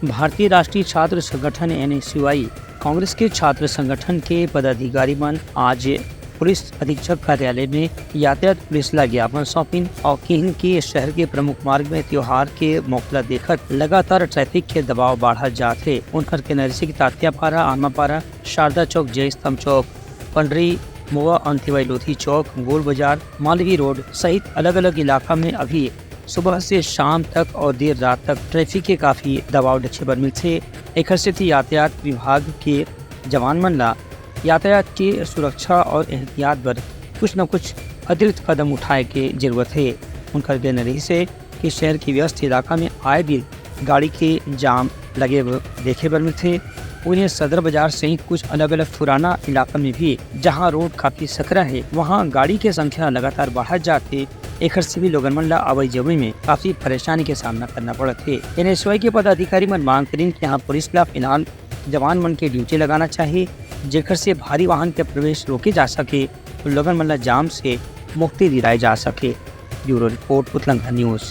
भारतीय राष्ट्रीय छात्र संगठन NSUI कांग्रेस के छात्र संगठन के पदाधिकारी मन आज पुलिस अधीक्षक कार्यालय में यातायात पुलिस ला ज्ञापन सौंपिन और किन के शहर के प्रमुख मार्ग में त्योहार के मौका देखकर लगातार ट्रैफिक के दबाव बढ़ा जाते। उनकर के नरसिंह तात्यापारा, आमापारा, शारदा चौक, जय स्तंभ चौक, पंडरी मोवा, अंतिवाई लोधी चौक, गोल बाजार, मालवी रोड सहित अलग अलग इलाका में अभी सुबह से शाम तक और देर रात तक ट्रैफिक के काफी दबाव देखे बर मिलथे। एक स्थिति यातायात विभाग के जवान मन ला यातायात की सुरक्षा और एहतियात बर कुछ न कुछ अतिरिक्त कदम उठाए के जरूरत है। उनका कहना रही से कि शहर के व्यस्त इलाका में आए दिन गाड़ी के जाम लगे देखे बर मिलथे। उन्हें सदर बाजार सहित कुछ अलग अलग पुराना इलाका में भी जहां रोड काफी सकरा है वहां गाड़ी की संख्या लगातार बढ़ा जाते। एक से भी लोगन मन ला आवाई जवी में काफी परेशानी के सामना करना पड़त है। NSUI के पदाधिकारी मन मांग करें कि यहाँ पुलिस ला फिलहाल जवान मन के ड्यूटी लगाना चाहिए, जेकर से भारी वाहन के प्रवेश रोके जा सके और लोगन मन ला जाम से मुक्ति दिलाई जा सके। ब्यूरो रिपोर्ट, उतलंघा न्यूज।